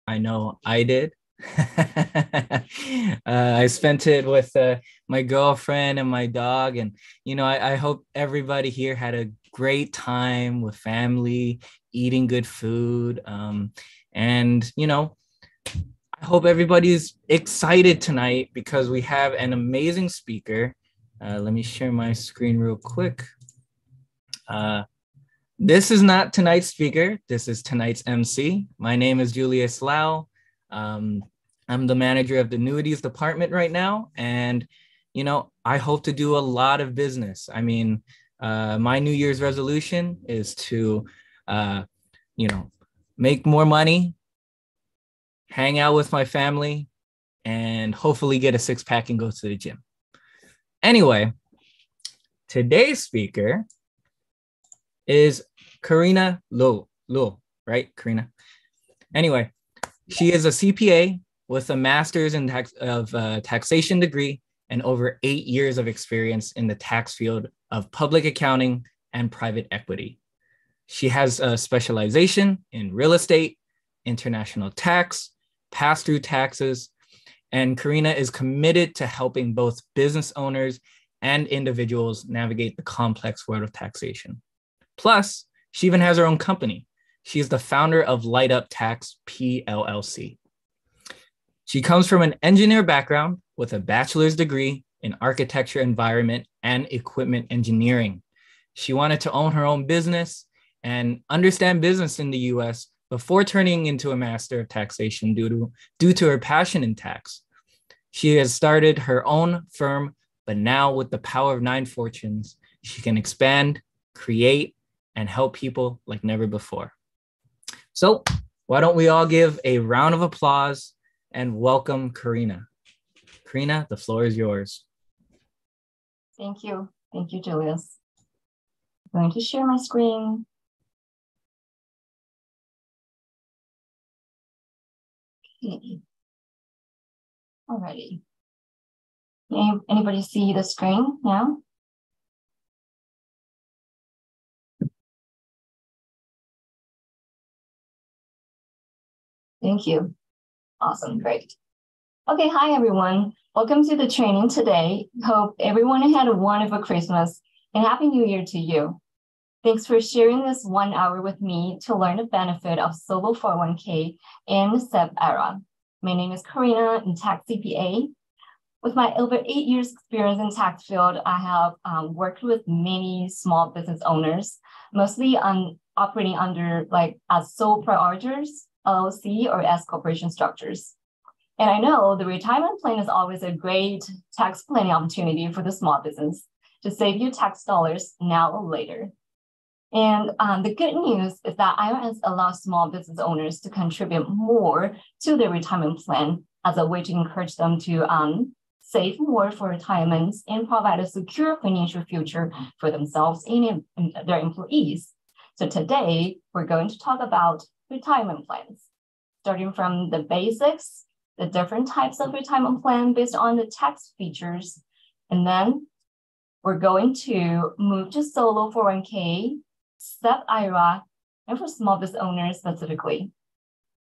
I know I did. I spent it with my girlfriend and my dog. And, I hope everybody here had a great time with family, eating good food. And, I hope everybody's excited tonight because we have an amazing speaker. Let me share my screen real quick. This is not tonight's speaker. This is tonight's MC. My name is Julius Lau. I'm the manager of the annuities department right now. And, I hope to do a lot of business. I mean, my New Year's resolution is to, make more money, hang out with my family, and hopefully get a six-pack and go to the gym. Anyway, today's speaker is Karina Lo, right? Karina. Anyway, she is a CPA with a master's in taxation degree and over 8 years of experience in the tax field of public accounting and private equity. She has a specialization in real estate, international tax, pass-through taxes, and Karina is committed to helping both business owners and individuals navigate the complex world of taxation. Plus, she even has her own company. She is the founder of Light Up Tax PLLC. She comes from an engineer background with a bachelor's degree in architecture, environment, and equipment engineering. She wanted to own her own business and understand business in the US before turning into a master of taxation due to her passion in tax. She has started her own firm, but now with the power of 9 fortunes, she can expand, create, and help people like never before. So why don't we all give a round of applause and welcome Karina. Karina, the floor is yours. Thank you. Thank you, Julius. I'm going to share my screen. Okay. Alrighty. Anybody see the screen now? Thank you. Awesome, great. Okay, hi everyone. Welcome to the training today. Hope everyone had a wonderful Christmas and Happy New Year to you. Thanks for sharing this 1 hour with me to learn the benefit of solo 401k in SEP era. My name is Karina, I'm tax CPA. With my over 8 years experience in tax field, I have worked with many small business owners, mostly operating under as sole proprietors, LLC, or S corporation structures. And I know the retirement plan is always a great tax planning opportunity for the small business to save you tax dollars now or later. And the good news is that IRS allows small business owners to contribute more to their retirement plan as a way to encourage them to save more for retirement and provide a secure financial future for themselves and their employees. So today, we're going to talk about retirement plans, starting from the basics, the different types of retirement plan based on the tax features, and then we're going to move to solo 401k, SEP IRA, and for small business owners specifically.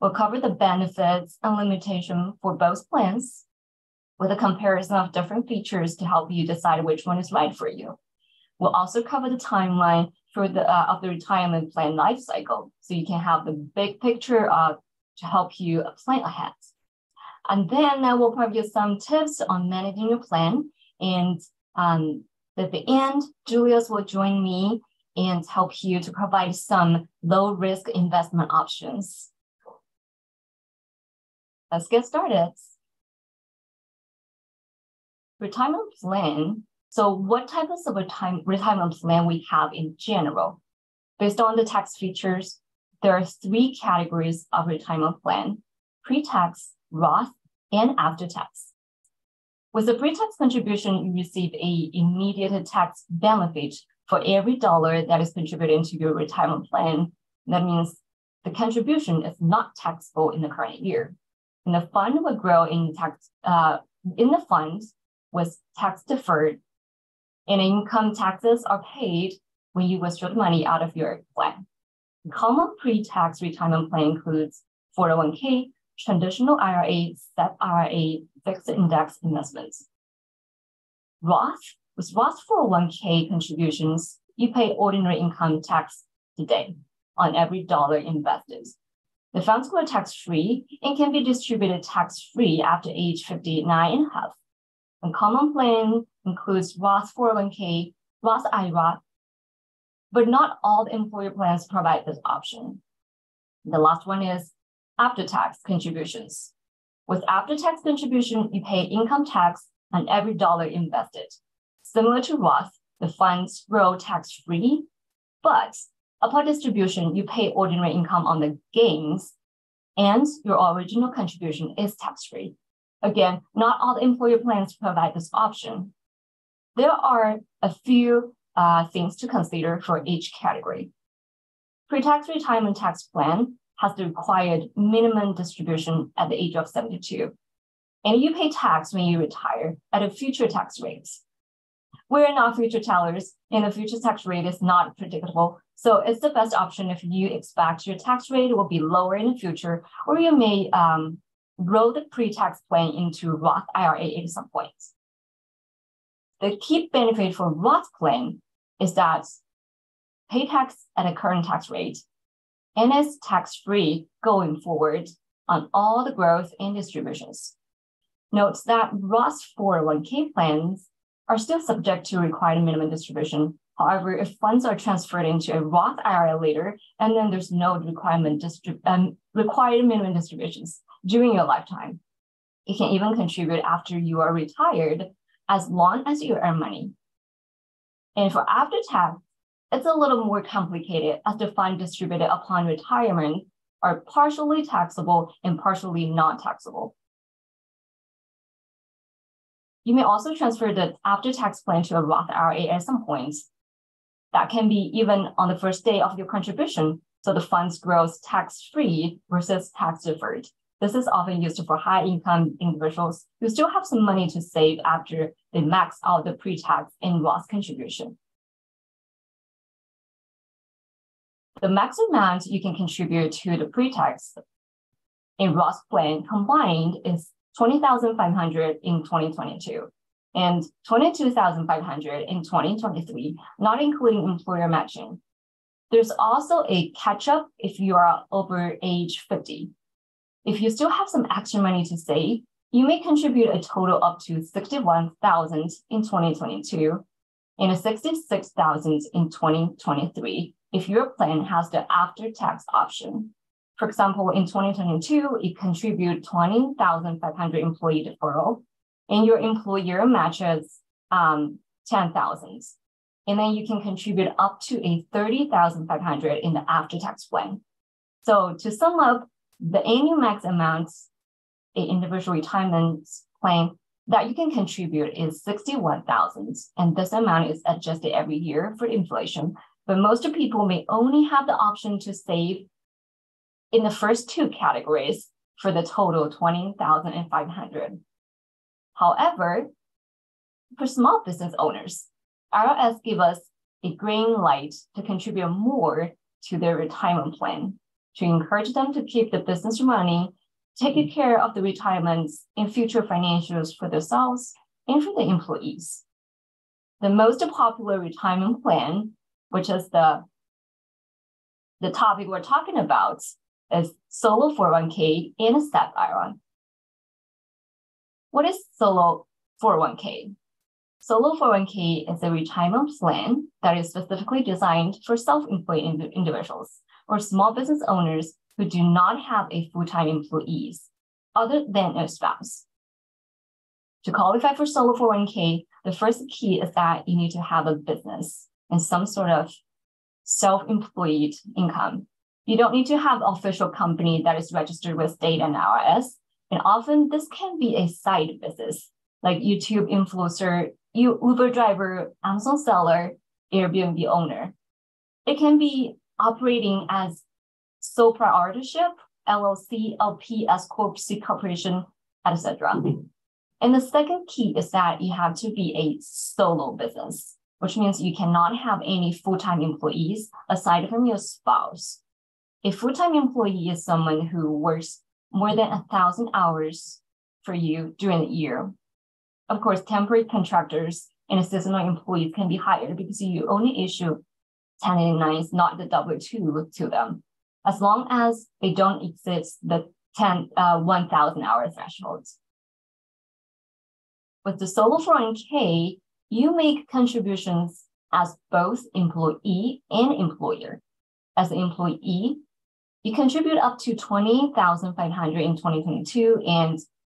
We'll cover the benefits and limitations for both plans with a comparison of different features to help you decide which one is right for you. We'll also cover the timeline for of the retirement plan life cycle, so you can have the big picture to help you plan ahead. And then I will provide you some tips on managing your plan. And at the end, Julius will join me and help you to provide some low-risk investment options. Let's get started. Retirement plan. So what types of retirement plan we have in general? Based on the tax features, there are 3 categories of retirement plan: pre-tax, Roth, and after-tax. With the pre-tax contribution, you receive an immediate tax benefit for every dollar that is contributed into your retirement plan. That means the contribution is not taxable in the current year. And the fund will grow in the fund with tax deferred, and income taxes are paid when you withdraw the money out of your plan. The common pre-tax retirement plan includes 401k, traditional IRA, SEP IRA, fixed index investments. With Roth 401k contributions, you pay ordinary income tax today on every dollar invested. The funds go tax-free and can be distributed tax-free after age 59 and a half. A common plan includes Roth 401k, Roth IRA, but not all the employer plans provide this option. The last one is after-tax contributions. With after-tax contribution, you pay income tax on every dollar invested. Similar to Roth, the funds grow tax-free, but upon distribution, you pay ordinary income on the gains, and your original contribution is tax-free. Again, not all the employer plans provide this option. There are a few things to consider for each category. Pre-tax retirement tax plan has the required minimum distribution at the age of 72, and you pay tax when you retire at a future tax rate. We're not future tellers, and the future tax rate is not predictable, so it's the best option if you expect your tax rate will be lower in the future, or you may roll the pre-tax plan into Roth IRA at some point. The key benefit for Roth plan is that pay tax at a current tax rate and is tax-free going forward on all the growth and distributions. Note that Roth 401k plans are still subject to required minimum distribution. However, if funds are transferred into a Roth IRA later, and then there's no required minimum distributions during your lifetime, you can even contribute after you are retired as long as you earn money. And for after tax, it's a little more complicated as the fund distributed upon retirement are partially taxable and partially non-taxable. You may also transfer the after-tax plan to a Roth IRA at some point. That can be even on the first day of your contribution, so the funds grows tax-free versus tax-deferred. This is often used for high-income individuals who still have some money to save after they max out the pre-tax and Roth contribution. The max amount you can contribute to the pre-tax in Roth plan combined is $20,500 in 2022 and $22,500 in 2023, not including employer matching. There's also a catch-up if you are over age 50. If you still have some extra money to save, you may contribute a total up to $61,000 in 2022 and $66,000 in 2023 if your plan has the after-tax option. For example, in 2022, you contribute $20,500 employee deferral, and your employer matches $10,000. And then you can contribute up to a $30,500 in the after-tax plan. So to sum up, the annual max amount in individual retirement plan that you can contribute is $61,000, and this amount is adjusted every year for inflation. But most people may only have the option to save in the first two categories for the total $20,500. However, for small business owners, IRS give us a green light to contribute more to their retirement plan, to encourage them to keep the business running, take care of the retirements and future financials for themselves and for the employees. The most popular retirement plan, which is the topic we're talking about, is solo 401k and a SEP IRA. What is solo 401k? Solo 401k is a retirement plan that is specifically designed for self-employed individuals or small business owners who do not have a full-time employees other than a spouse. To qualify for solo 401k, the first key is that you need to have a business and some sort of self-employed income. You don't need to have an official company that is registered with state and IRS. And often this can be a side business, like YouTube influencer, Uber driver, Amazon seller, Airbnb owner. It can be operating as sole proprietorship, LLC, LP, S Corp, C Corporation, etc. And the second key is that you have to be a solo business, which means you cannot have any full-time employees aside from your spouse. A full-time employee is someone who works more than 1,000 hours for you during the year. Of course, temporary contractors and seasonal employees can be hired because you only issue 1099s, not the W-2 to them, as long as they don't exceed the 1,000 hour threshold. With the solo 401k, you make contributions as both employee and employer. As an employee, you contribute up to $20,500 in 2022 and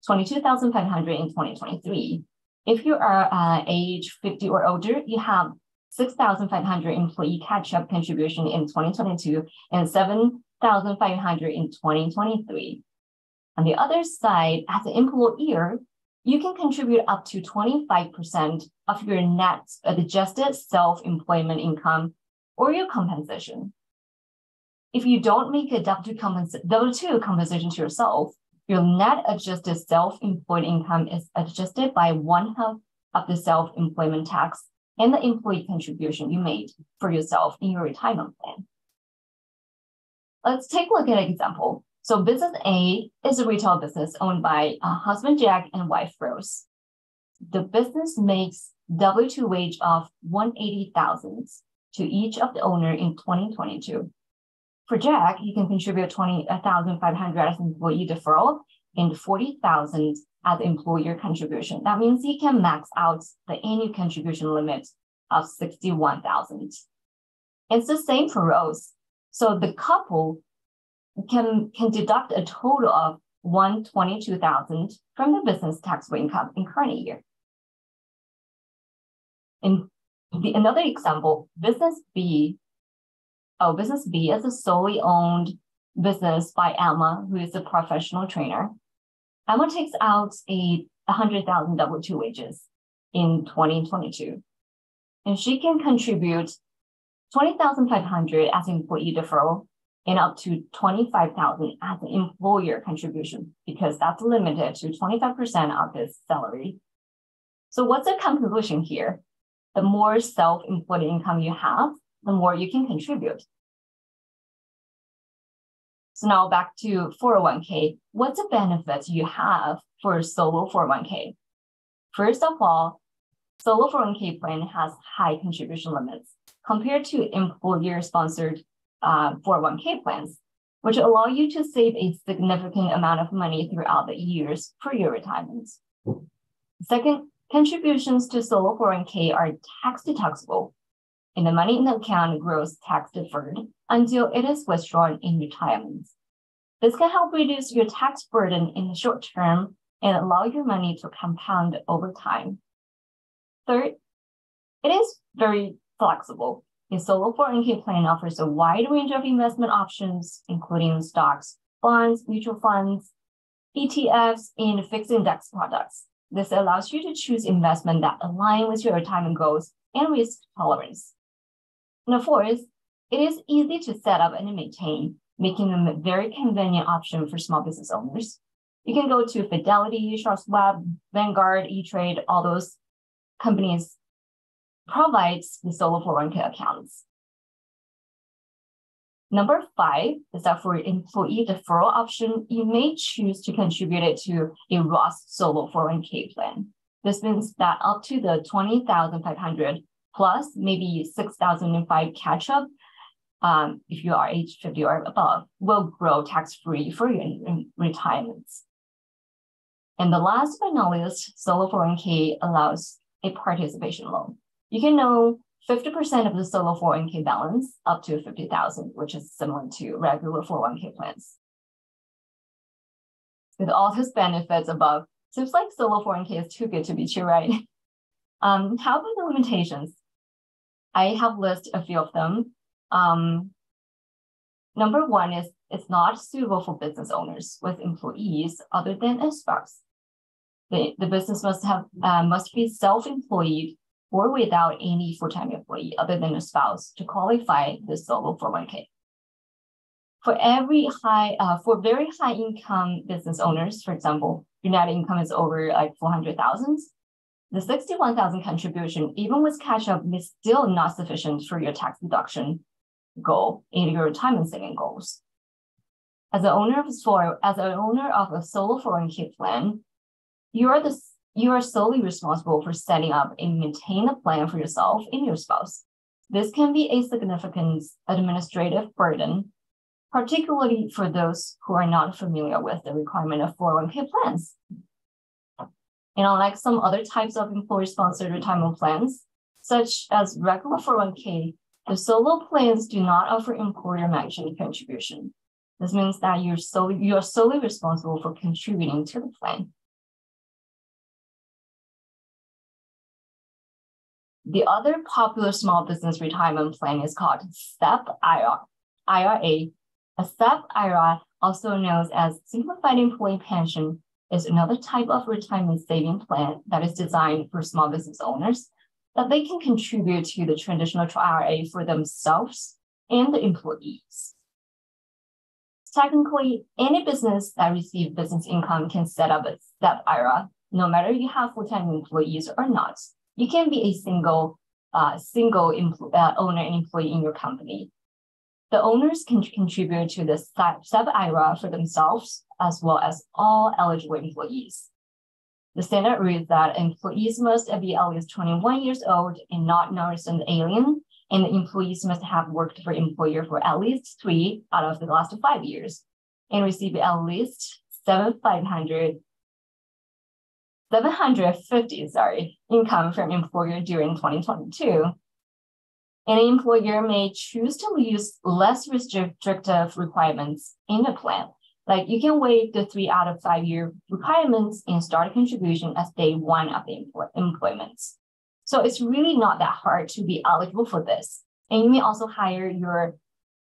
$22,500 in 2023. If you are age 50 or older, you have $6,500 employee catch-up contribution in 2022 and $7,500 in 2023. On the other side, as an employer, you can contribute up to 25% of your net adjusted self-employment income or your compensation. If you don't make a W-2 compensation to yourself, your net adjusted self-employed income is adjusted by 1/2 of the self-employment tax and the employee contribution you made for yourself in your retirement plan. Let's take a look at an example. So business A is a retail business owned by husband Jack and wife Rose. The business makes W-2 wage of $180,000 to each of the owner in 2022. For Jack, he can contribute $20,500 as employee deferral and $40,000 as employer contribution. That means he can max out the annual contribution limit of $61,000. It's the same for Rose. So the couple can deduct a total of $122,000 from the business taxable income in current year. In another example, business B is a solely owned business by Emma, who is a professional trainer. Emma takes out $100,000 W-2 wages in 2022, and she can contribute $20,500 as employee deferral and up to $25,000 as an employer contribution, because that's limited to 25% of his salary. So what's the conclusion here? The more self-employed income you have, the more you can contribute. So now back to 401k. What's the benefits you have for a solo 401k? First of all, solo 401k plan has high contribution limits compared to employer-sponsored 401k plans, which allow you to save a significant amount of money throughout the years for your retirement. Second, contributions to solo 401k are tax deductible, and the money in the account grows tax deferred until it is withdrawn in retirement. This can help reduce your tax burden in the short term and allow your money to compound over time. Third, it is very flexible. A solo 401k plan offers a wide range of investment options, including stocks, bonds, mutual funds, ETFs, and fixed index products. This allows you to choose investment that align with your retirement goals and risk tolerance. And fourth, it is easy to set up and maintain, making them a very convenient option for small business owners. You can go to Fidelity, Charles Schwab, Vanguard, E-Trade, all those companies provides the solo 401k accounts. Number 5 is that for employee deferral option, you may choose to contribute it to a Roth solo 401k plan. This means that up to the $20,500 plus maybe $6,005 catch up, if you are age 50 or above, will grow tax-free for you in retirement. And the last but not least, solo 401k allows a participation loan. You can know 50% of the solo 401k balance up to $50,000, which is similar to regular 401k plans. With all those benefits above, seems like solo 401k is too good to be true, right? How about the limitations? I have listed a few of them. Number 1 is it's not suitable for business owners with employees other than a spouse. The business must be self-employed or without any full-time employee other than a spouse to qualify the solo 401k. For very high income business owners, for example, your net income is over like 400,000, the 61,000 contribution, even with cash up, is still not sufficient for your tax deduction goal and your retirement saving goals. As an owner of a solo 401k plan, you are solely responsible for setting up and maintaining a plan for yourself and your spouse. This can be a significant administrative burden, particularly for those who are not familiar with the requirement of 401k plans. And unlike some other types of employer-sponsored retirement plans, such as regular 401k, the solo plans do not offer employer matching contribution. This means that you are solely responsible for contributing to the plan. The other popular small business retirement plan is called SEP IRA. A SEP IRA, also known as Simplified Employee Pension, is another type of retirement saving plan that is designed for small business owners that they can contribute to the traditional IRA for themselves and the employees. Technically, any business that receives business income can set up a SEP IRA, no matter you have full-time employees or not. You can be a single owner and employee in your company. The owners can contribute to the SEP IRA for themselves as well as all eligible employees. The standard rule is that employees must be at least 21 years old and not non-resident alien, and the employees must have worked for employer for at least 3 out of the last 5 years and receive at least 750 income from employer during 2022. An employer may choose to use less restrictive requirements in the plan. Like you can waive the 3 out of 5 year requirements and start a contribution as day 1 of the employment. So it's really not that hard to be eligible for this. And you may also hire your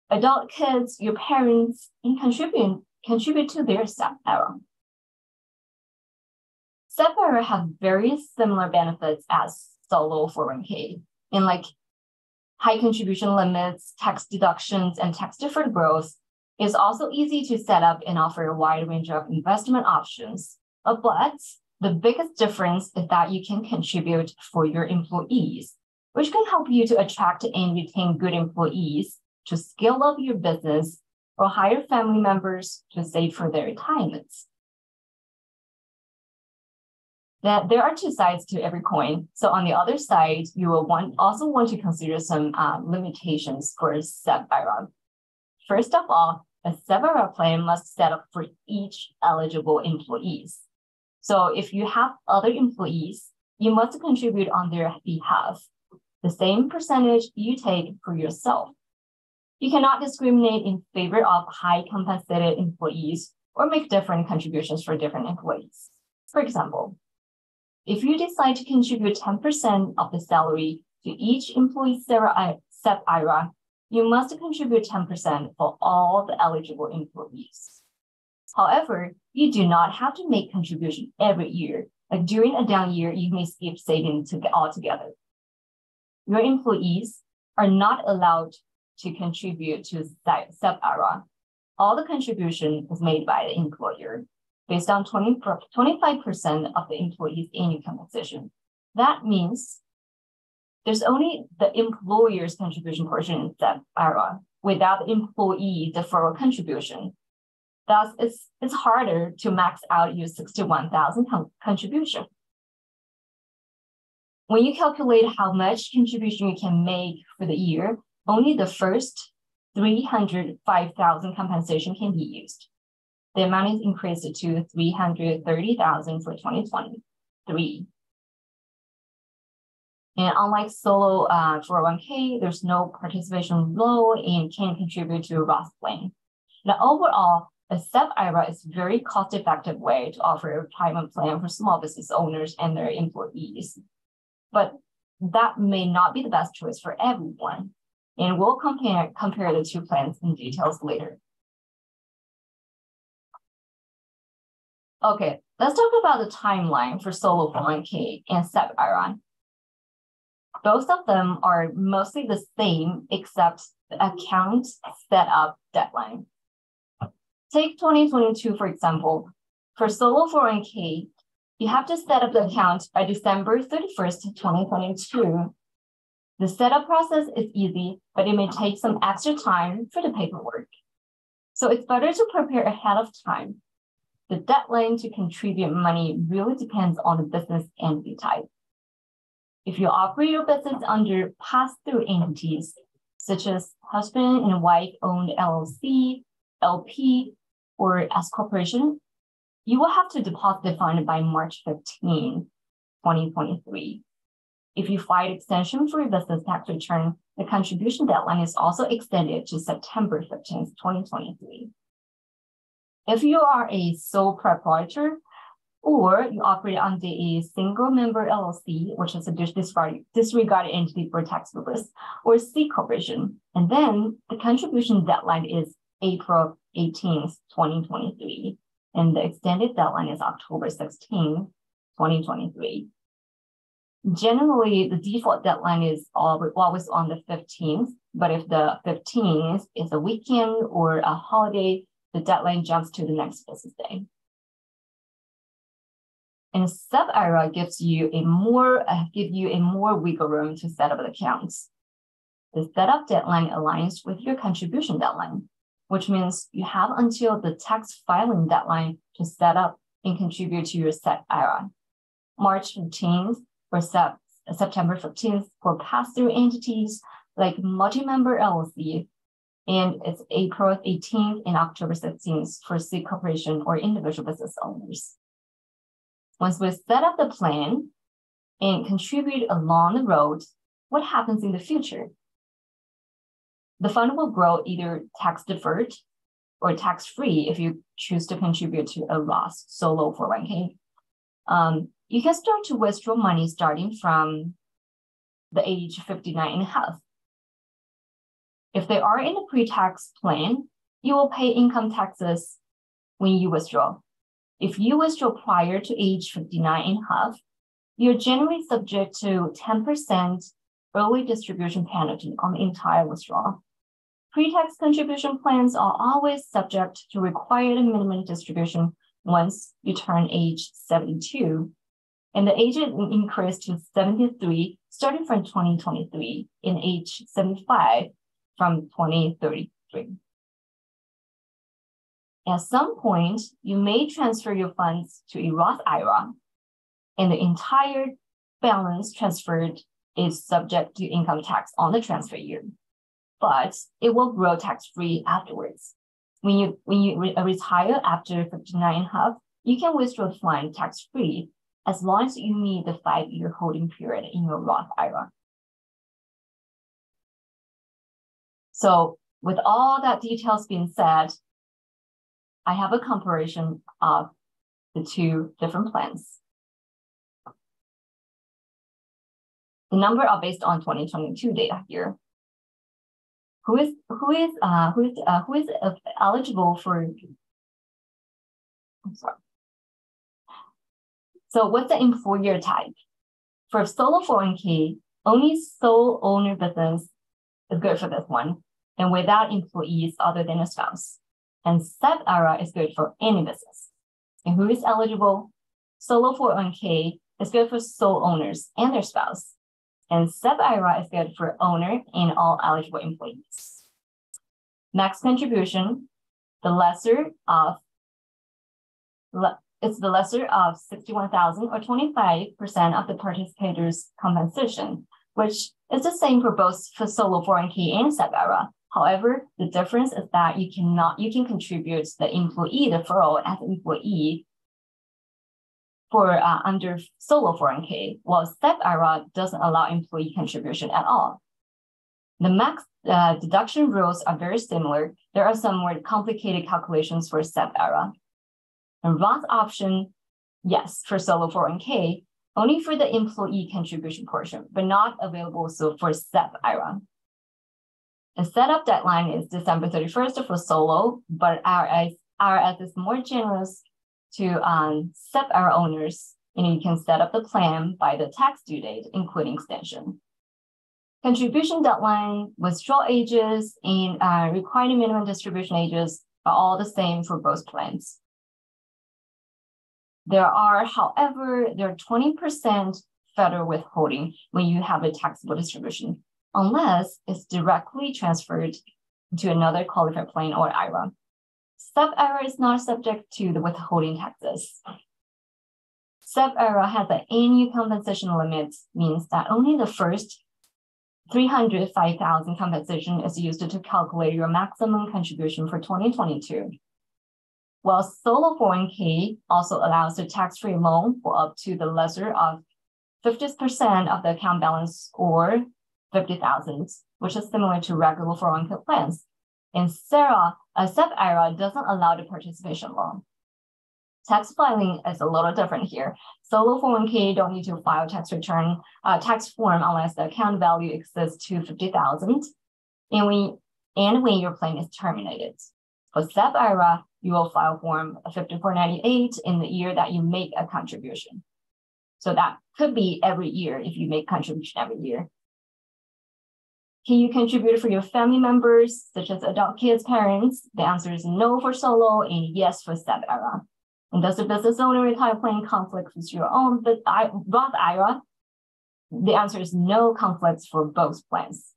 adult kids, your parents, and contribute to their SEP IRA. SEP IRA have very similar benefits as solo 401k, in like high contribution limits, tax deductions, and tax deferred growth. It's also easy to set up and offer a wide range of investment options. But the biggest difference is that you can contribute for your employees, which can help you to attract and retain good employees to scale up your business or hire family members to save for their retirements. That there are 2 sides to every coin. So on the other side, you will also want to consider some limitations for SEP IRA. First of all, a SEP IRA plan must set up for each eligible employees. So if you have other employees, you must contribute on their behalf, the same percentage you take for yourself. You cannot discriminate in favor of high compensated employees or make different contributions for different employees. For example, if you decide to contribute 10% of the salary to each employee's SEP IRA, you must contribute 10% for all the eligible employees. However, you do not have to make contribution every year. Like during a down year, you may skip saving altogether. Your employees are not allowed to contribute to SEP IRA. All the contribution is made by the employer, based on 25% of the employee's annual compensation. That means there's only the employer's contribution portion in SEP IRA without the employee deferral contribution. Thus, it's harder to max out your $61,000 contribution. When you calculate how much contribution you can make for the year, only the first $305,000 compensation can be used. The amount is increased to $330,000 for 2023. And unlike solo 401k, there's no participation loan and can contribute to a Roth plan. Now, overall, a SEP IRA is a very cost-effective way to offer a retirement plan for small business owners and their employees. But that may not be the best choice for everyone. And we'll compare the 2 plans in details later. Okay, let's talk about the timeline for solo 401k and SEP IRA. Both of them are mostly the same, except the account setup deadline. Take 2022, for example. For solo 401k, you have to set up the account by December 31st, 2022. The setup process is easy, but it may take some extra time for the paperwork. So it's better to prepare ahead of time. The deadline to contribute money really depends on the business entity type. If you operate your business under pass-through entities, such as husband and wife-owned LLC, LP, or S corporation, you will have to deposit the fund by March 15, 2023. If you file extension for your business tax return, the contribution deadline is also extended to September 15, 2023. If you are a sole proprietor or you operate under a single member LLC, which is a disregarded entity for tax purpose, or C corporation, and then the contribution deadline is April 18, 2023, and the extended deadline is October 16, 2023. Generally, the default deadline is always on the 15th, but if the 15th is a weekend or a holiday, the deadline jumps to the next business day. And sub-IRA gives you a more wiggle room to set up accounts. The setup deadline aligns with your contribution deadline, which means you have until the tax filing deadline to set up and contribute to your sub-IRA. March 15th or September 15th for pass-through entities like multi-member LLC, and it's April 18th and October 16th for C corporation or individual business owners. Once we set up the plan and contribute along the road, what happens in the future? The fund will grow either tax deferred or tax free if you choose to contribute to a Roth solo 401k. You can start to withdraw money starting from the age 59 and a half. If they are in a pre-tax plan, you will pay income taxes when you withdraw. If you withdraw prior to age 59 and a half, you're generally subject to 10% early distribution penalty on the entire withdrawal. Pre-tax contribution plans are always subject to required minimum distribution once you turn age 72. And the age increased to 73 starting from 2023 and age 75 from 2033. At some point, you may transfer your funds to a Roth IRA, and the entire balance transferred is subject to income tax on the transfer year, but it will grow tax-free afterwards. When you retire after 59 and a half, you can withdraw the fund tax-free as long as you meet the 5-year holding period in your Roth IRA. So with all that details being said, I have a comparison of the two different plans. The numbers are based on 2022 data here. Who is eligible for? I'm sorry. So what's the employer type? For solo 401k, only sole owner business is good for this one, and without employees other than a spouse. And sub-IRA is good for any business. And who is eligible? Solo 401k is good for sole owners and their spouse. And sub-IRA is good for owner and all eligible employees. Max contribution, the lesser of 61,000 or 25% of the participators' compensation, which is the same for both for solo 401k and sub-IRA. However, the difference is that you can contribute the employee deferral as an employee for under solo 401k, while sub-IRA doesn't allow employee contribution at all. The max deduction rules are very similar. There are some more complicated calculations for sub-IRA. And Roth option, yes, for solo 401k, only for the employee contribution portion, but not available for sub-IRA. The setup deadline is December 31st for solo, but IRS is more generous to sub-IRA owners, and you can set up the plan by the tax due date, including extension. Contribution deadline, withdrawal ages, and required minimum distribution ages are all the same for both plans. There are 20% federal withholding when you have a taxable distribution, unless it's directly transferred to another qualified plan or IRA. SEP IRA is not subject to the withholding taxes. SEP IRA has an annual compensation limit, means that only the first 305,000 compensation is used to calculate your maximum contribution for 2022. While solo 401k also allows a tax-free loan for up to the lesser of 50% of the account balance or 50,000, which is similar to regular 401k plans. And SEP IRA doesn't allow the participation loan. Tax filing is a little different here. Solo 401k don't need to file tax return, tax form unless the account value exceeds to 50,000 and when your plan is terminated. For SEP IRA, you will file form 5498 in the year that you make a contribution. So that could be every year if you make contribution every year. Can you contribute for your family members, such as adult kids, parents? The answer is no for solo and yes for SEP IRA. And does the business owner retirement plan conflict with your own Roth IRA? The answer is no conflicts for both plans.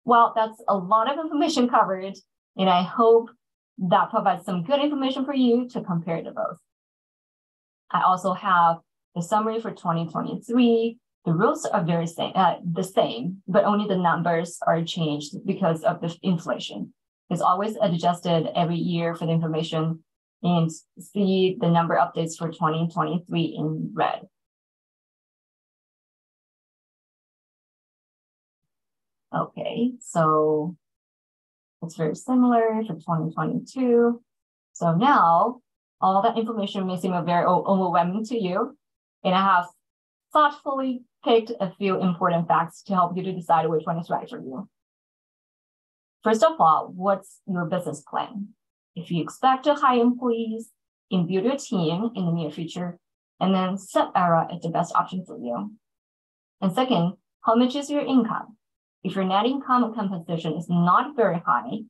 Well, that's a lot of information covered, and I hope that provides some good information for you to compare the both. I also have the summary for 2023. The rules are the same, but only the numbers are changed because of the inflation. It's always adjusted every year for the information, and see the number updates for 2023 in red. Okay, so it's very similar for 2022. So now all that information may seem very overwhelming to you, and I have thoughtfully picked a few important facts to help you to decide which one is right for you. First of all, what's your business plan? If you expect to hire employees and build your team in the near future, and then SEP IRA is the best option for you. And second, how much is your income? If your net income compensation is not very high,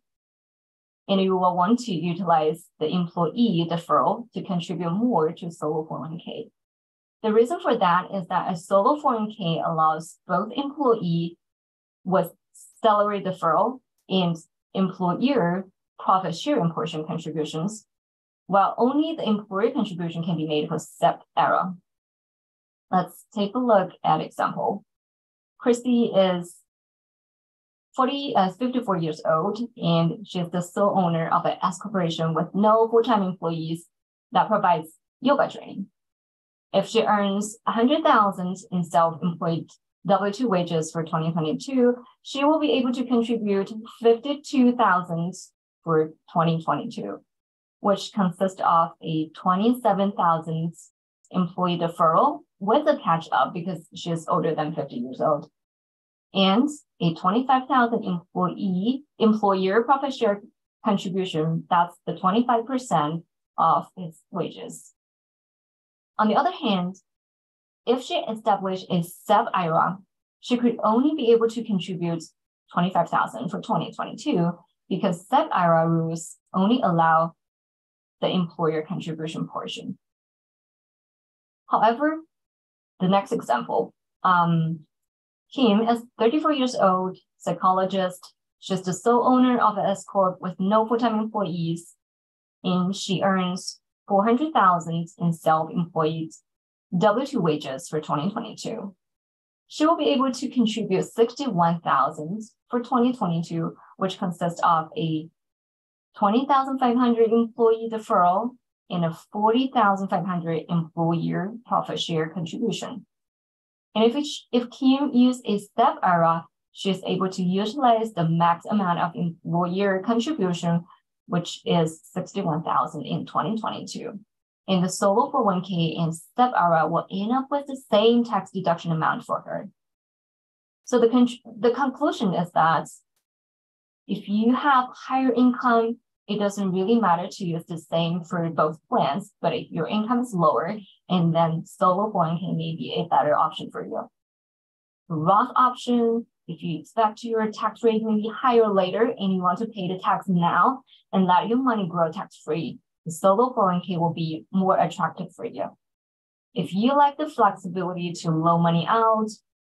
and you will want to utilize the employee deferral to contribute more to solo 401k. The reason for that is that a solo 401k allows both employee with salary deferral and employer profit sharing portion contributions, while only the employer contribution can be made for SEP IRA. Let's take a look at example. Christy is 54 years old, and she's the sole owner of an S corporation with no full-time employees that provides yoga training. If she earns $100,000 in self-employed W-2 wages for 2022, she will be able to contribute $52,000 for 2022, which consists of a $27,000 employee deferral with a catch up because she is older than 50 years old, and a $25,000 employer profit share contribution. That's the 25% of its wages. On the other hand, if she established a SEP IRA, she could only be able to contribute $25,000 for 2022 because SEP IRA rules only allow the employer contribution portion. However, the next example, Kim is 34 years old, psychologist. She's the sole owner of an S Corp with no full-time employees, and she earns $400,000 in self-employed W-2 wages for 2022. She will be able to contribute $61,000 for 2022, which consists of a $20,500 employee deferral and a $40,500 employer profit share contribution. And if Kim used a SEP IRA, she is able to utilize the max amount of employer contribution, which is $61,000 in 2022. And the solo 401k and SEP IRA will end up with the same tax deduction amount for her. So the conclusion is that if you have higher income, it doesn't really matter to use the same for both plans, but if your income is lower, and then solo 401k may be a better option for you. The Roth option, if you expect your tax rate may be higher later and you want to pay the tax now and let your money grow tax-free, the solo 401k will be more attractive for you. If you like the flexibility to loan money out,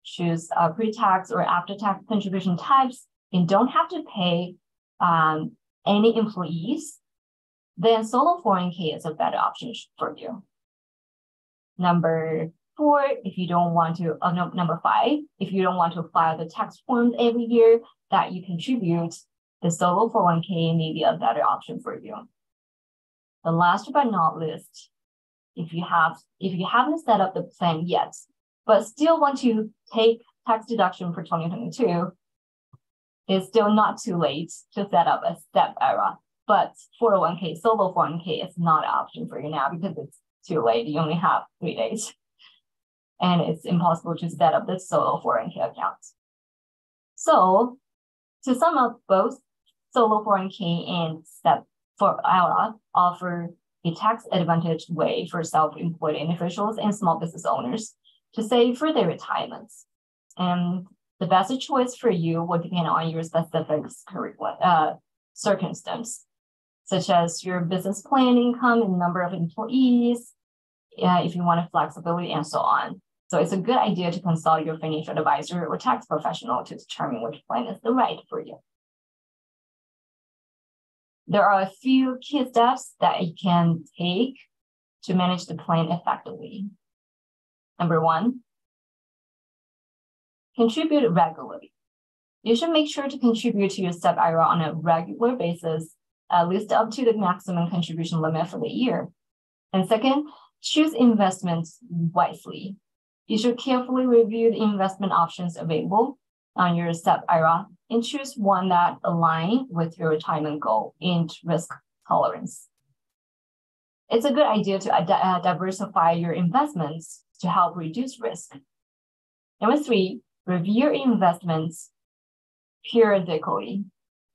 choose pre-tax or after-tax contribution types, and don't have to pay any employees, then solo 401k is a better option for you. Number 4, if you don't want to, number 5, if you don't want to file the tax forms every year that you contribute, the solo 401k may be a better option for you. The last but not least, if you haven't set up the plan yet, but still want to take tax deduction for 2022, it's still not too late to set up a STEP IRA. But 401k, solo 401k is not an option for you now because it's too late. You only have 3 days. And it's impossible to set up the solo 401k account. So to sum up, both solo 401k and STEP for IRA offer a tax advantage way for self-employed individuals and small business owners to save for their retirements. And the best choice for you would depend on your specific circumstance, such as your business plan, income, and number of employees, if you want flexibility, and so on. So it's a good idea to consult your financial advisor or tax professional to determine which plan is the right for you. There are a few key steps that you can take to manage the plan effectively. Number 1, contribute regularly. You should make sure to contribute to your STEP IRA on a regular basis, at least up to the maximum contribution limit for the year. And second, choose investments wisely. You should carefully review the investment options available on your STEP IRA and choose one that aligns with your retirement goal and risk tolerance. It's a good idea to diversify your investments to help reduce risk. Number 3, review your investments periodically.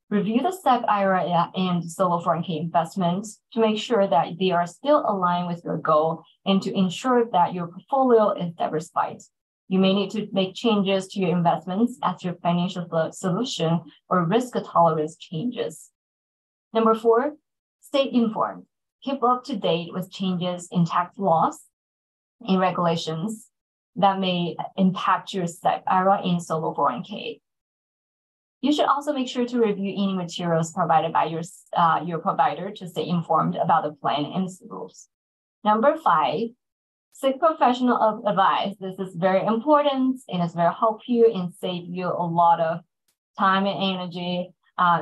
Review the STEP IRA and solo 401k investments to make sure that they are still aligned with your goal and to ensure that your portfolio is diversified. You may need to make changes to your investments as your financial solution or risk tolerance changes. Number 4, stay informed. Keep up to date with changes in tax laws and regulations that may impact your STEP IRA and solo 401k. You should also make sure to review any materials provided by your provider to stay informed about the plan and its rules. Number 5, seek professional advice. This is very important and it's very help you and save you a lot of time and energy.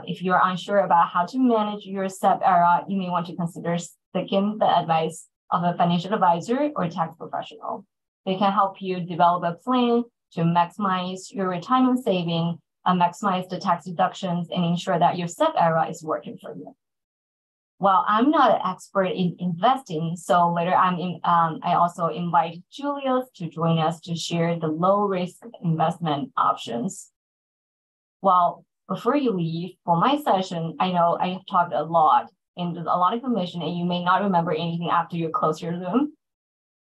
If you're unsure about how to manage your STEP IRA, you may want to consider seeking the advice of a financial advisor or tax professional. They can help you develop a plan to maximize your retirement saving, maximize the tax deductions, and ensure that your STEP IRA is working for you. Well, I'm not an expert in investing, so later I also invite Julius to join us to share the low-risk investment options. Well, before you leave, for my session, I know I have talked a lot and there's a lot of information, and you may not remember anything after you close your Zoom.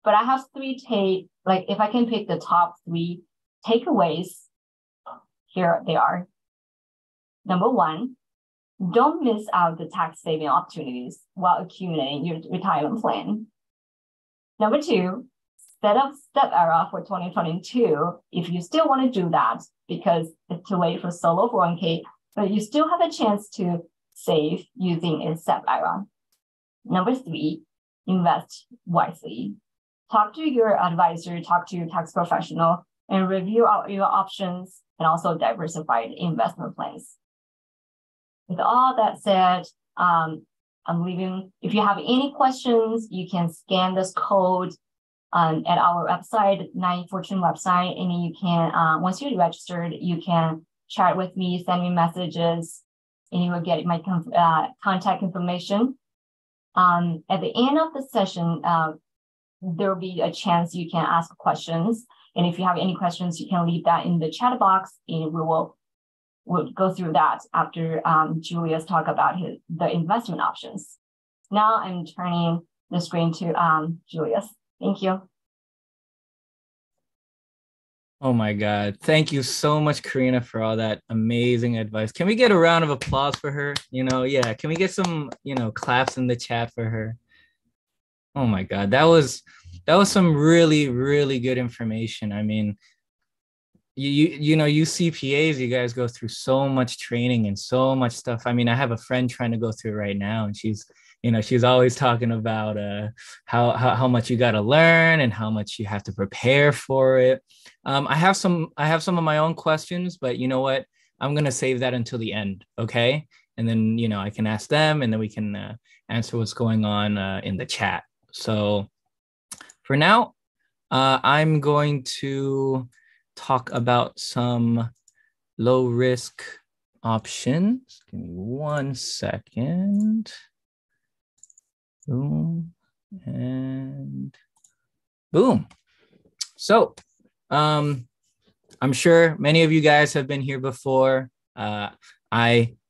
But I have if I can pick the top 3 takeaways, here they are. Number 1, don't miss out the tax saving opportunities while accumulating your retirement plan. Number 2, set up STEP IRA for 2022 if you still want to do that, because it's too late for solo 401k, but you still have a chance to save using a STEP IRA. Number 3, invest wisely. Talk to your advisor, talk to your tax professional, and review your options and also diversified investment plans. With all that said, I'm leaving. If you have any questions, you can scan this code at our website, 9fortune website, and you can, once you're registered, you can chat with me, send me messages, and you will get my contact information. At the end of the session, there will be a chance you can ask questions. And if you have any questions, you can leave that in the chat box, and we'll go through that after Julius talk about the investment options. Now I'm turning the screen to Julius. Thank you. Oh my God. Thank you so much, Karina, for all that amazing advice. Can we get a round of applause for her? Yeah. Can we get some, claps in the chat for her? Oh my God. That was some really, really good information. I mean, you CPAs, you guys go through so much training and so much stuff. I mean, I have a friend trying to go through it right now, and she's she's always talking about how much you got to learn and how much you have to prepare for it. I have some of my own questions, but you know what? I'm gonna save that until the end, okay? And then I can ask them, and then we can answer what's going on in the chat. So for now, I'm going to talk about some low risk options. Give me 1 second. Boom and boom. So I'm sure many of you guys have been here before. I'm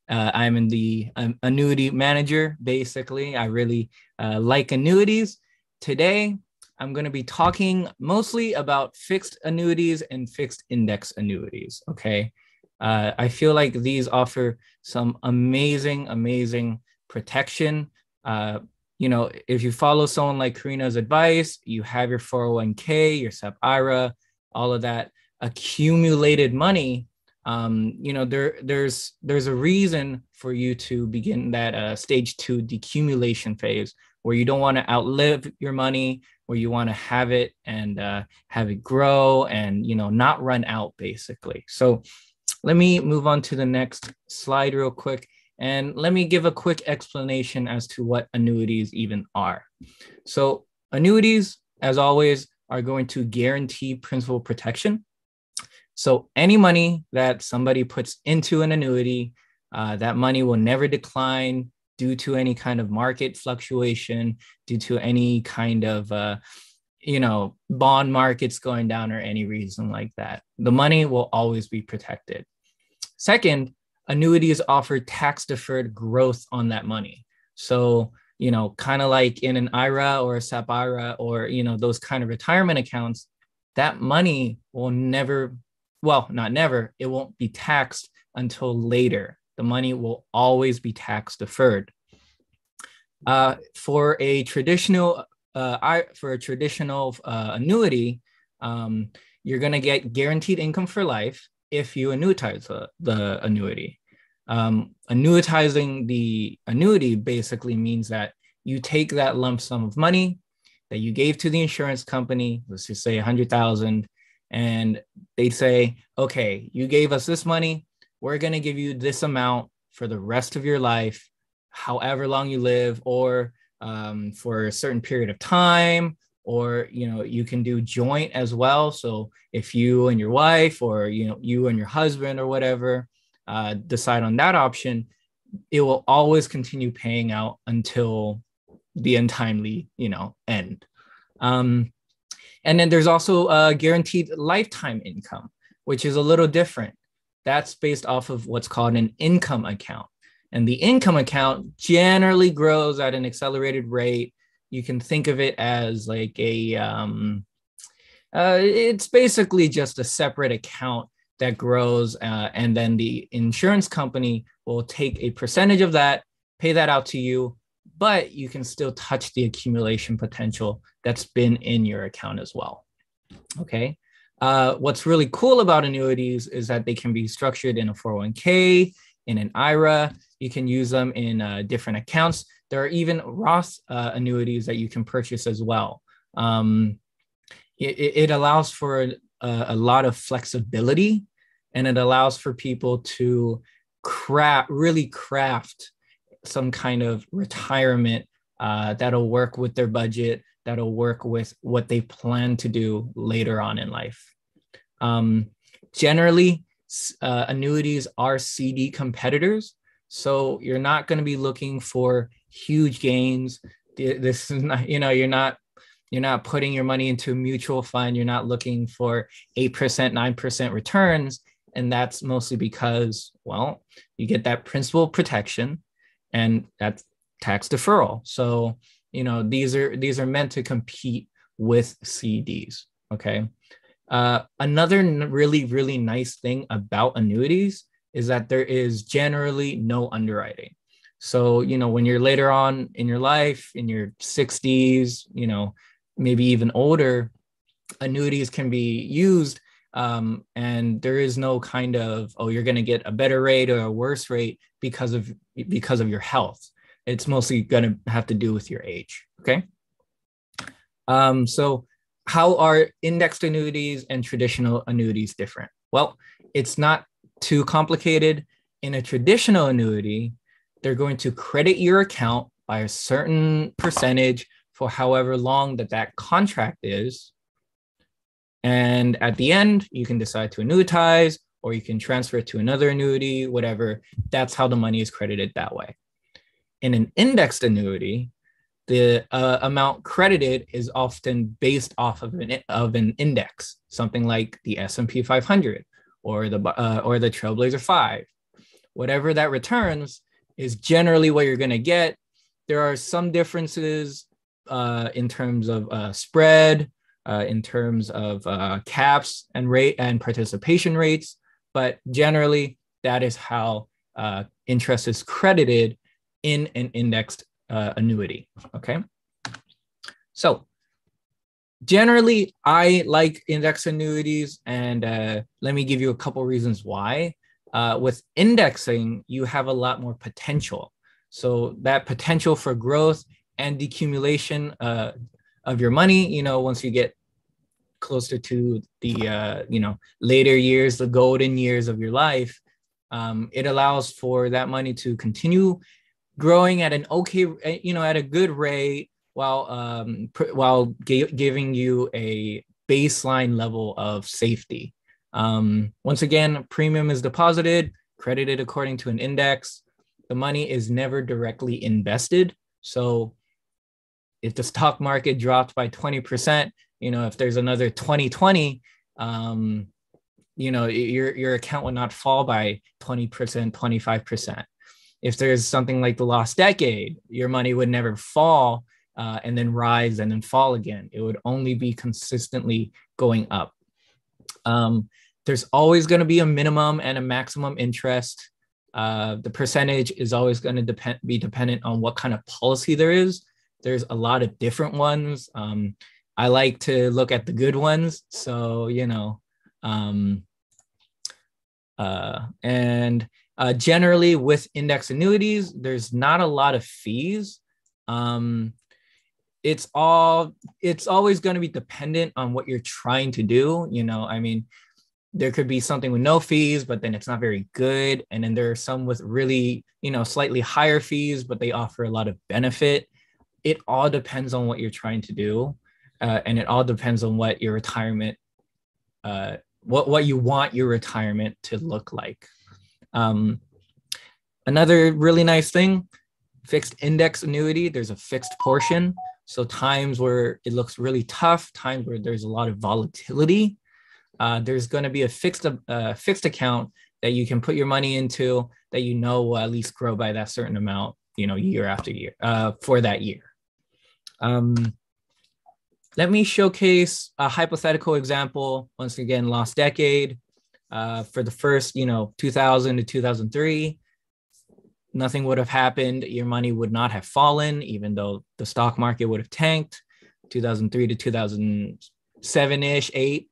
in the annuity manager, basically. I really like annuities. Today, I'm going to be talking mostly about fixed annuities and fixed index annuities, okay? I feel like these offer some amazing protection. If you follow someone like Karina's advice, you have your 401k, your SEP IRA, all of that accumulated money. There's a reason for you to begin that stage 2 decumulation phase, where you don't want to outlive your money, where you want to have it and have it grow and not run out, basically. So let me move on to the next slide real quick, and let me give a quick explanation as to what annuities even are. So annuities, as always, are going to guarantee principal protection. So any money that somebody puts into an annuity, that money will never decline due to any kind of market fluctuation, due to any kind of, bond markets going down or any reason like that. The money will always be protected. Second, annuities offer tax-deferred growth on that money. So, kind of like in an IRA or a SEP IRA or, those kind of retirement accounts, that money will never, well, not never, it won't be taxed until later. The money will always be tax deferred. For a traditional annuity, you're going to get guaranteed income for life if you annuitize the annuity. Annuitizing the annuity basically means that you take that lump sum of money that you gave to the insurance company, let's just say 100,000, and they say, okay, you gave us this money, we're going to give you this amount for the rest of your life, however long you live, or for a certain period of time, or you can do joint as well. So if you and your wife, or you and your husband or whatever decide on that option, it will always continue paying out until the untimely end. And then there's also a guaranteed lifetime income, which is a little different. That's based off of what's called an income account. And the income account generally grows at an accelerated rate. You can think of it as like it's basically just a separate account that grows. And then the insurance company will take a percentage of that, pay that out to you, but you can still touch the accumulation potential that's been in your account as well. Okay. What's really cool about annuities is that they can be structured in a 401k, in an IRA. You can use them in different accounts. There are even Roth annuities that you can purchase as well. It allows for a lot of flexibility, and it allows for people to really craft some kind of retirement that'll work with their budget, that'll work with what they plan to do later on in life. Generally, annuities are CD competitors, so you're not going to be looking for huge gains. This is not, you're not putting your money into a mutual fund. You're not looking for 8%, 9% returns, and that's mostly because, well, you get that principal protection, and that's tax deferral. So, these are meant to compete with CDs. Okay. Another really nice thing about annuities is that there is generally no underwriting. So, when you're later on in your life, in your 60s, maybe even older, annuities can be used, and there is no kind of, oh, you're going to get a better rate or a worse rate because of your health. It's mostly going to have to do with your age. Okay. So how are indexed annuities and traditional annuities different? Well, it's not too complicated. In a traditional annuity, they're going to credit your account by a certain percentage for however long that contract is. And at the end, you can decide to annuitize or you can transfer it to another annuity, whatever. That's how the money is credited that way. In an indexed annuity, the amount credited is often based off of an index, something like the S&P 500 or the Trailblazer 5. Whatever that returns is generally what you're going to get. There are some differences in terms of spread, in terms of caps and rate and participation rates, but generally that is how interest is credited in an indexed annuity. Okay. So generally, I like index annuities, and let me give you a couple reasons why. With indexing, you have a lot more potential. So that potential for growth and decumulation of your money, once you get closer to the, later years, the golden years of your life, it allows for that money to continue growing at an at a good rate while giving you a baseline level of safety. Once again, premium is deposited, credited according to an index. The money is never directly invested. So if the stock market dropped by 20%, if there's another 2020, your account would not fall by 20%, 25%. If there's something like the lost decade, your money would never fall and then rise and then fall again. It would only be consistently going up. There's always going to be a minimum and a maximum interest. The percentage is always going to be dependent on what kind of policy there is. There's a lot of different ones. I like to look at the good ones. So, generally with index annuities, there's not a lot of fees. It's always going to be dependent on what you're trying to do. There could be something with no fees, but then it's not very good. And then there are some with really, slightly higher fees, but they offer a lot of benefit. It all depends on what you're trying to do. And it all depends on what your retirement, what you want your retirement to look like. Another really nice thing, fixed index annuity, there's a fixed portion. So times where it looks really tough, times where there's a lot of volatility, there's going to be a fixed account that you can put your money into that will at least grow by that certain amount, year after year for that year. Let me showcase a hypothetical example. Once again, lost decade. For the first, 2000 to 2003, nothing would have happened. Your money would not have fallen, even though the stock market would have tanked. 2003 to 2007-ish, 8,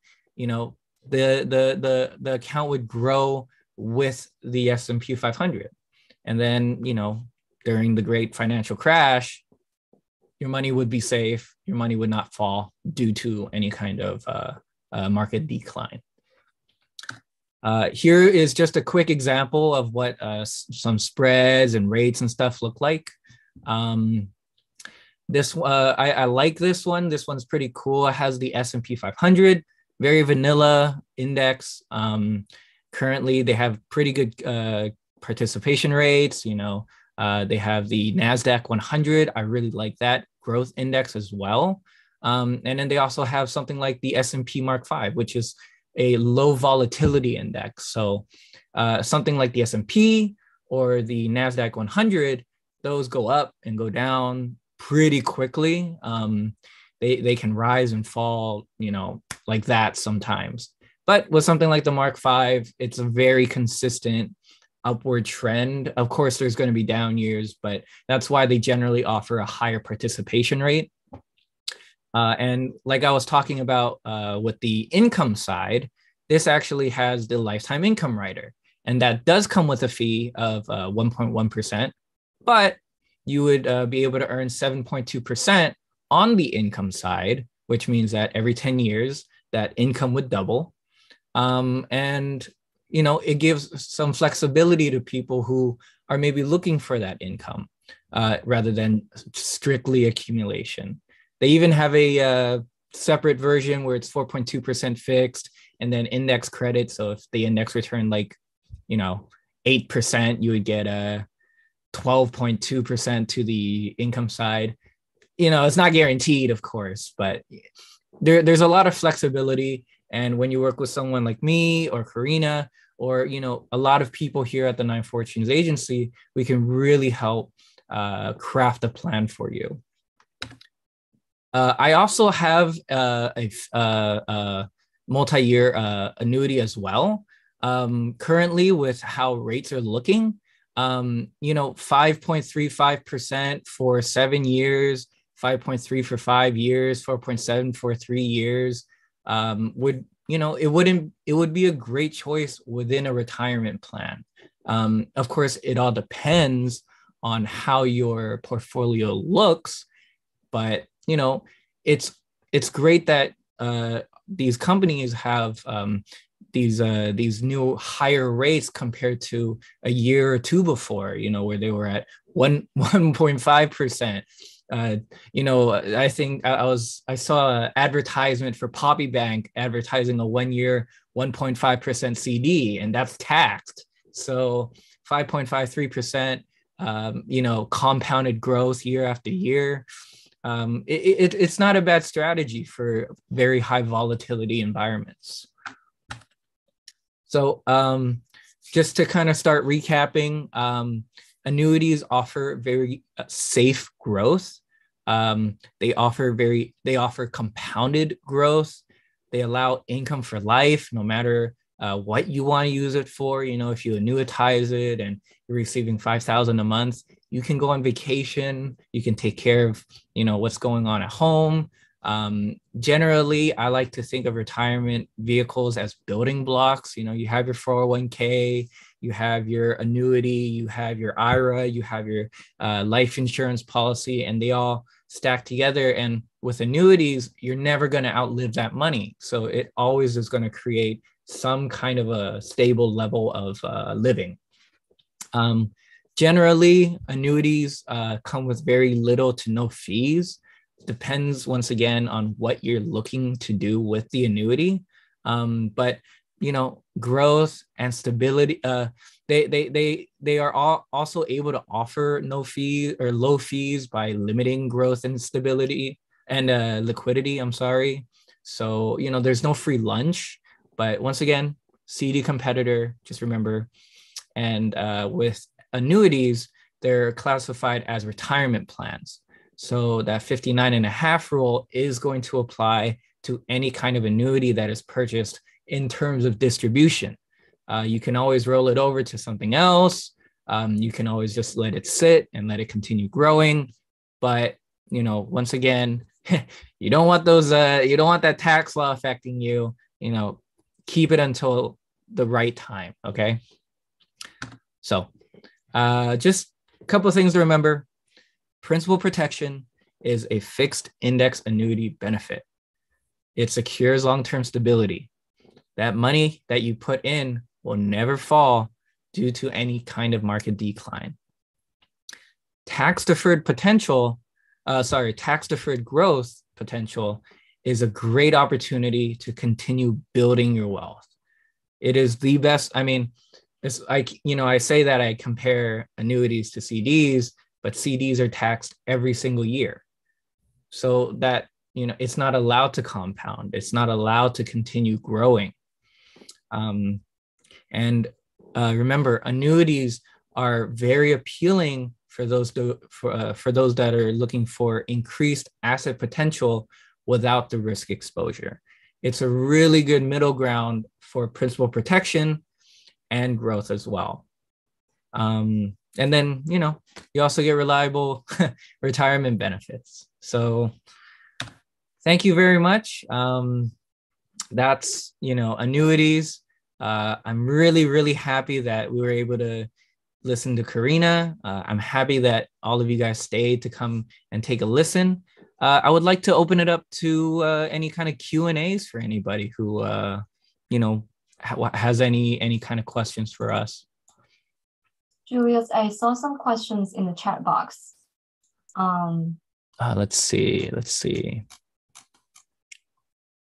the account would grow with the S&P 500. And then, during the great financial crash, your money would be safe. Your money would not fall due to any kind of market decline. Here is just a quick example of what some spreads and rates and stuff look like. I like this one. This one's pretty cool. It has the S&P 500, very vanilla index. Currently, they have pretty good participation rates. They have the NASDAQ 100. I really like that growth index as well. And then they also have something like the S&P Mark 5, which is a low volatility index. So something like the S&P or the NASDAQ 100, those go up and go down pretty quickly. They can rise and fall, like that sometimes. But with something like the Mark 5, it's a very consistent upward trend. Of course, there's going to be down years, but that's why they generally offer a higher participation rate. And like I was talking about with the income side, this actually has the lifetime income rider. And that does come with a fee of 1.1%. But you would be able to earn 7.2% on the income side, which means that every 10 years, that income would double. And, it gives some flexibility to people who are maybe looking for that income rather than strictly accumulation. They even have a separate version where it's 4.2% fixed and then index credit. So if the index returned 8%, you would get a 12.2% to the income side. It's not guaranteed, of course, but there's a lot of flexibility. And when you work with someone like me or Karina, or a lot of people here at the Nine Fortunes Agency, we can really help craft a plan for you. I also have a multi-year annuity as well. Currently, with how rates are looking, 5.35% for 7 years, 5.3 for 5 years, 4.7 for 3 years would it would be a great choice within a retirement plan. Of course, it all depends on how your portfolio looks, but it's great that these companies have these new higher rates compared to a year or two before, where they were at 1.5%. I think I saw an advertisement for Poppy Bank advertising a 1 year 1.5% CD, and that's taxed. So 5.53%, compounded growth year after year. It's not a bad strategy for very high volatility environments. So just to kind of start recapping, annuities offer very safe growth. They offer compounded growth. They allow income for life, no matter what you want to use it for. If you annuitize it and you're receiving $5,000 a month, you can go on vacation. You can take care of, what's going on at home. Generally, I like to think of retirement vehicles as building blocks. You have your 401k, you have your annuity, you have your IRA, you have your life insurance policy, and they all stack together. And with annuities, you're never going to outlive that money. So it always is going to create some kind of a stable level of living. Generally, annuities come with very little to no fees. Depends, once again, on what you're looking to do with the annuity. But growth and stability, they are all also able to offer no fee or low fees by limiting growth and stability and liquidity. I'm sorry. So there's no free lunch. But once again, CD competitor, just remember. And with annuities, they're classified as retirement plans. So that 59.5 rule is going to apply to any kind of annuity that is purchased in terms of distribution. You can always roll it over to something else. You can always just let it sit and let it continue growing. But, once again, you don't want you don't want that tax law affecting you. Keep it until the right time. Okay. So just a couple of things to remember. Principal protection is a fixed index annuity benefit. It secures long-term stability. That money that you put in will never fall due to any kind of market decline. Tax-deferred growth potential is a great opportunity to continue building your wealth. It is the best. I mean, it's like, I say that I compare annuities to CDs, but CDs are taxed every single year. So that, it's not allowed to compound. It's not allowed to continue growing. Remember, annuities are very appealing for those that are looking for increased asset potential without the risk exposure. It's a really good middle ground for principal protection and growth as well. And then, you also get reliable retirement benefits. So thank you very much. That's, annuities. I'm really, really happy that we were able to listen to Karina. I'm happy that all of you guys stayed to come and take a listen. I would like to open it up to any kind of Q&As for anybody who, has any kind of questions for us. Julius, I saw some questions in the chat box. Let's see.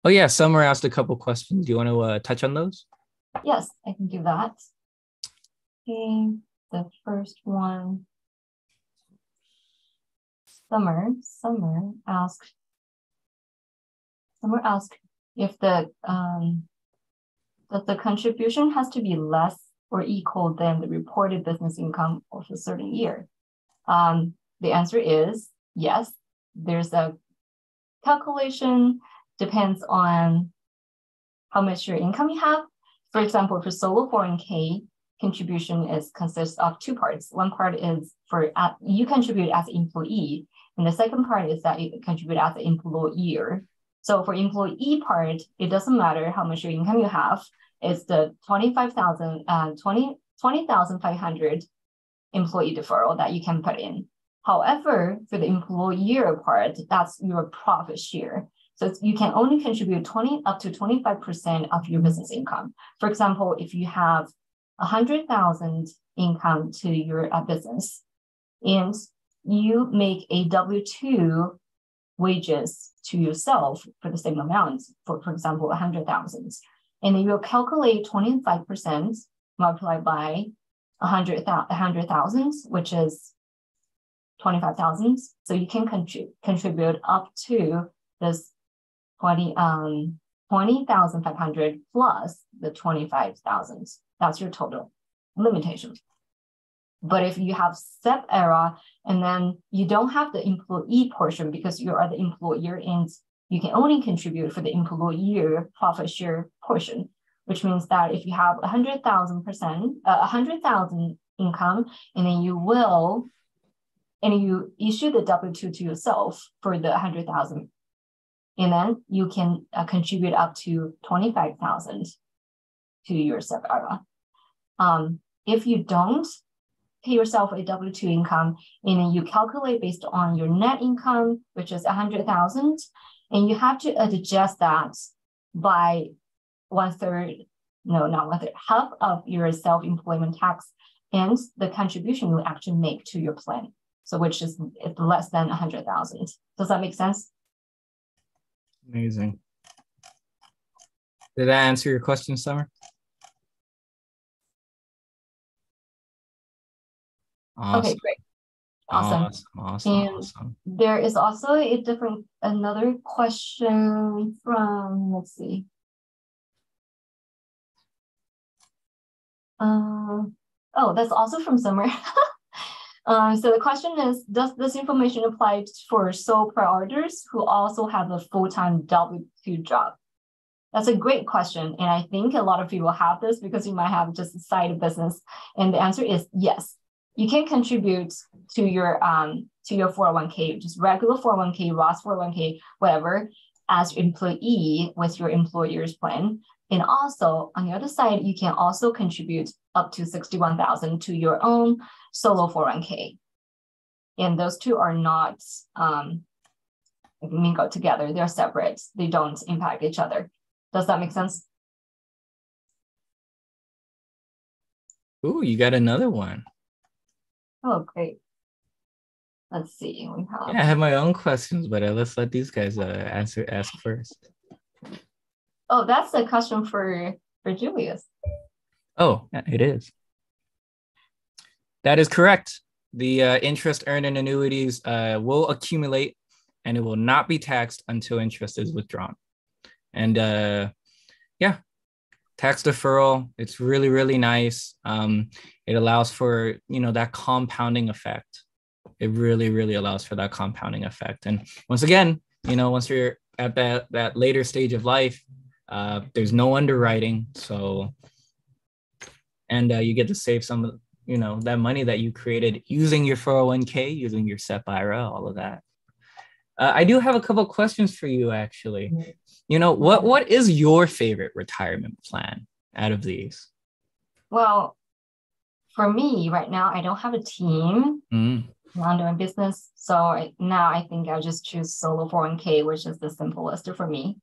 Oh yeah, Summer asked a couple questions. Do you want to touch on those? Yes, I can do that. Okay, the first one. Summer asked if the that the contribution has to be less or equal than the reported business income of a certain year. The answer is yes. There's a calculation, depends on how much your income you have. For example, for solo 401k, contribution consists of two parts. One part is for you contribute as an employee, and the second part is that you contribute as an employer. So for employee part, it doesn't matter how much your income you have. It's the 20,500 employee deferral that you can put in. However, for the employer part, that's your profit share. So you can only contribute up to 25% of your business income. For example, if you have 100,000 income to your business, and you make a W-2 wages to yourself for the same amount, for example, 100,000, and then you'll calculate 25% multiplied by 100,000, which is 25,000. So you can contribute up to this 20,500 plus the 25,000. That's your total limitation. But if you have SEP era and then you don't have the employee portion because you are the employer and you can only contribute for the employer profit share portion, which means that if you have 100,000 income, and then you issue the W-2 to yourself for the 100,000, and then you can contribute up to 25,000 to your SEP era. If you don't pay yourself a W-2 income, and then you calculate based on your net income, which is 100,000, and you have to adjust that by half of your self-employment tax and the contribution you actually make to your plan. So which is less than 100,000. Does that make sense? Amazing. Did that answer your question, Summer? Awesome. Okay, great. Awesome. Awesome. There is also another question from, let's see. That's also from Summer. So the question is, does this information apply for sole proprietors who also have a full-time W-2 job? That's a great question. And I think a lot of people have this because you might have just a side business. And the answer is yes. You can contribute to your 401k, just regular 401k, Roth 401k, whatever, as your employee with your employer's plan. And also on the other side, you can also contribute up to 61,000 to your own solo 401k. And those two are not mingled together. They're separate. They don't impact each other. Does that make sense? Ooh, you got another one. Oh, great. Let's see. I have my own questions, but let's let these guys ask first. Oh, that's a question for Julius. Oh, it is. That is correct. The interest earned in annuities will accumulate, and it will not be taxed until interest is withdrawn. And tax deferral, it's really, really nice. It allows for, that compounding effect. It really, really allows for that compounding effect. And once again, once you're at that later stage of life, there's no underwriting. So, and you get to save some of, that money that you created using your 401k, using your SEP IRA, all of that. I do have a couple of questions for you, actually. What is your favorite retirement plan out of these? Well, for me right now, I don't have a team. Mm. I'm doing business. So now I think I'll just choose solo 401k, which is the simplest for me.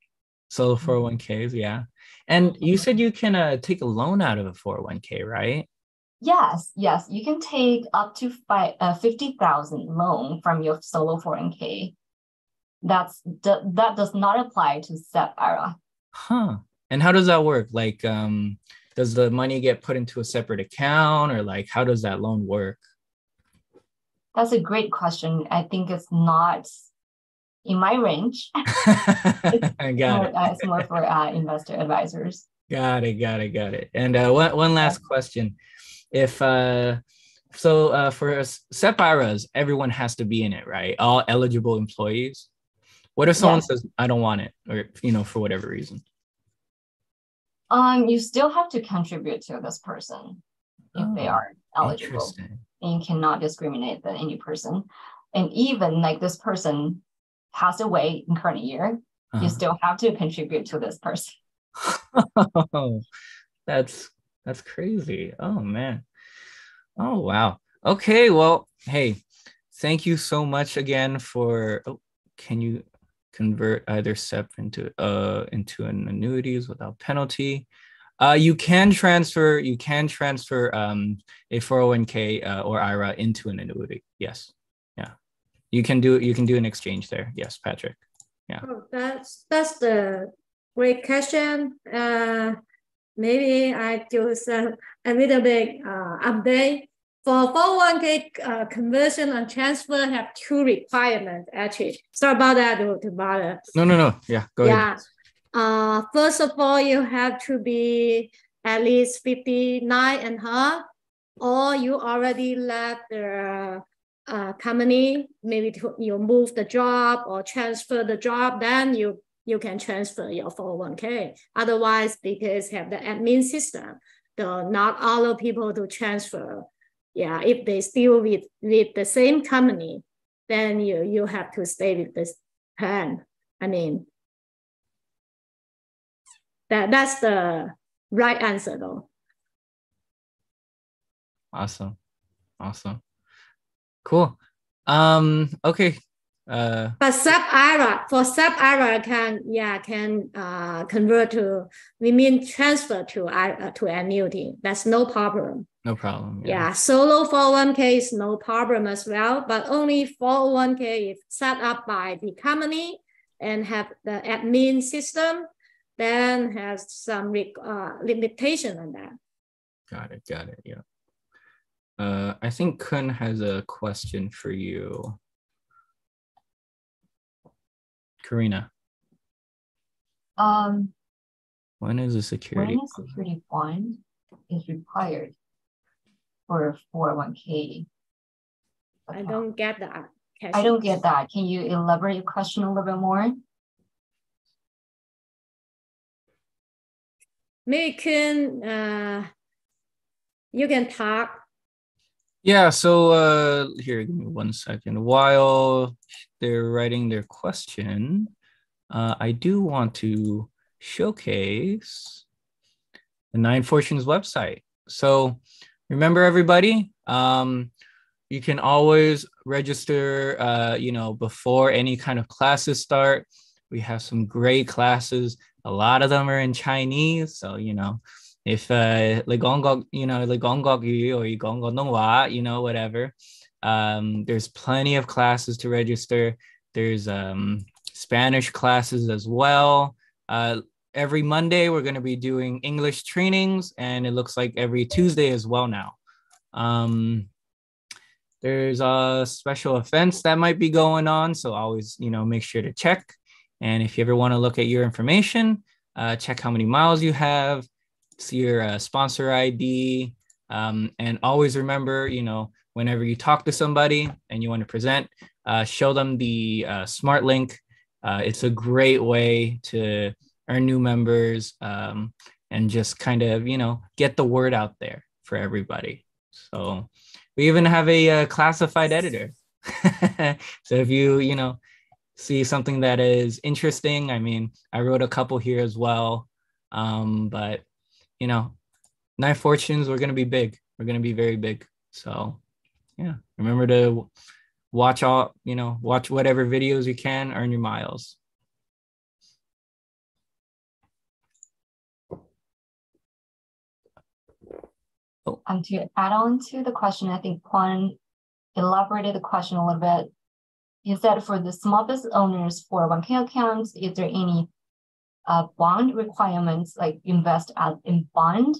Solo 401ks, yeah. And you said you can take a loan out of a 401k, right? Yes, you can take up to 50,000 loan from your solo 401k. That does not apply to SEP IRA. Huh. And how does that work? Like, does the money get put into a separate account, or like, how does that loan work? That's a great question. I think it's not in my range. I got it. It's more for investor advisors. Got it. And one last question. If for SEP IRAs, everyone has to be in it, right? All eligible employees. What if someone says, I don't want it, or, for whatever reason? You still have to contribute to this person if they are eligible. And you cannot discriminate with any person. And even like this person passed away in current year, you still have to contribute to this person. Oh, that's crazy. Oh man. Oh wow. Okay, well, hey, thank you so much again for can you convert either SEP into an annuities without penalty? You can transfer a 401k or IRA into an annuity. Yes. Yeah. You can do an exchange there. Yes, Patrick. Yeah. Oh, that's the great question. Maybe I just a little bit update. For 401k conversion and transfer have two requirements actually. Sorry about that, to bother. No. Yeah, go ahead. First of all, you have to be at least 59 and a half, or you already left the company, maybe you move the job or transfer the job, then you can transfer your 401k. Otherwise, because have the admin system, not all the people to transfer. Yeah, if they still with the same company, then you have to stay with this plan. I mean, that's the right answer though. Awesome. Cool. Okay. But SEP IRA can convert to, we mean transfer to annuity. That's no problem. No problem. Yeah, solo 401k is no problem as well, but only 401k if set up by the company and have the admin system, then has some limitation on that. Got it. Yeah. I think Kun has a question for you. Karina. When is a security fund is required for 401k? I don't get that. I don't get that. Can you elaborate your question a little bit more? Maybe you can talk. Yeah, so here, give me 1 second. While they're writing their question, I do want to showcase the Nine Fortunes website. So remember, everybody, you can always register, before any kind of classes start. We have some great classes. A lot of them are in Chinese. So, if whatever, there's plenty of classes to register. There's Spanish classes as well. Every Monday, we're going to be doing English trainings, and it looks like every Tuesday as well now. There's special events that might be going on, so always, make sure to check. And if you ever want to look at your information, check how many miles you have, see your sponsor ID, and always remember, whenever you talk to somebody and you want to present, show them the Smart Link. It's a great way to earn new members, and just kind of, get the word out there for everybody. So we even have a classified editor. So if you, see something that is interesting, I mean, I wrote a couple here as well. But, Nine Fortunes, we're going to be big. We're going to be very big. So yeah, remember to watch all, watch whatever videos you can, earn your miles. To add on to the question, I think Quan elaborated the question a little bit. He said for the small business owners 401k accounts, is there any bond requirements like invest in bond?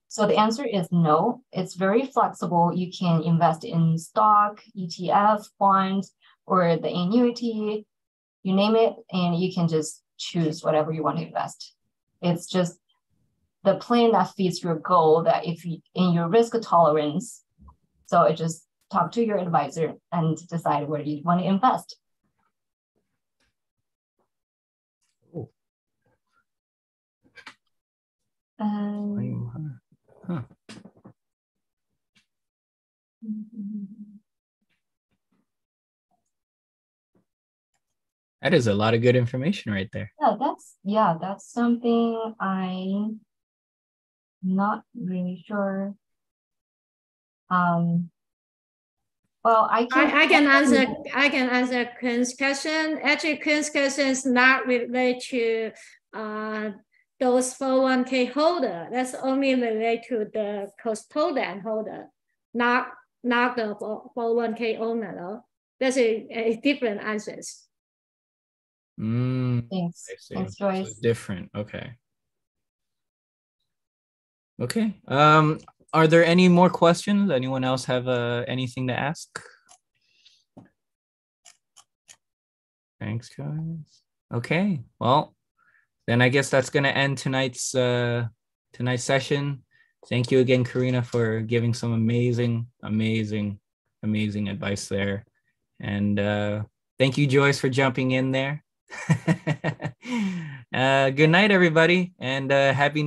So the answer is no. It's very flexible. You can invest in stock, ETF, bonds, or the annuity, you name it, and you can just choose whatever you want to invest. It's just the plan that fits your goal, that if you in your risk tolerance. So it just talk to your advisor and decide where you want to invest. Oh. Huh. That is a lot of good information right there. That's something I'm not really sure. Well, I can answer Quinn's question. Actually, Quinn's question is not related to those 401k holder. That's only related to the custodian holder, not the 401k owner. No? That's a different answers. Thanks. Thanks, Joyce. So different. Okay. Okay. Are there any more questions? Anyone else have anything to ask? Thanks, guys. Okay. Well, then I guess that's gonna end tonight's session. Thank you again, Karina, for giving some amazing advice there. And thank you, Joyce, for jumping in there. Good night, everybody, and happy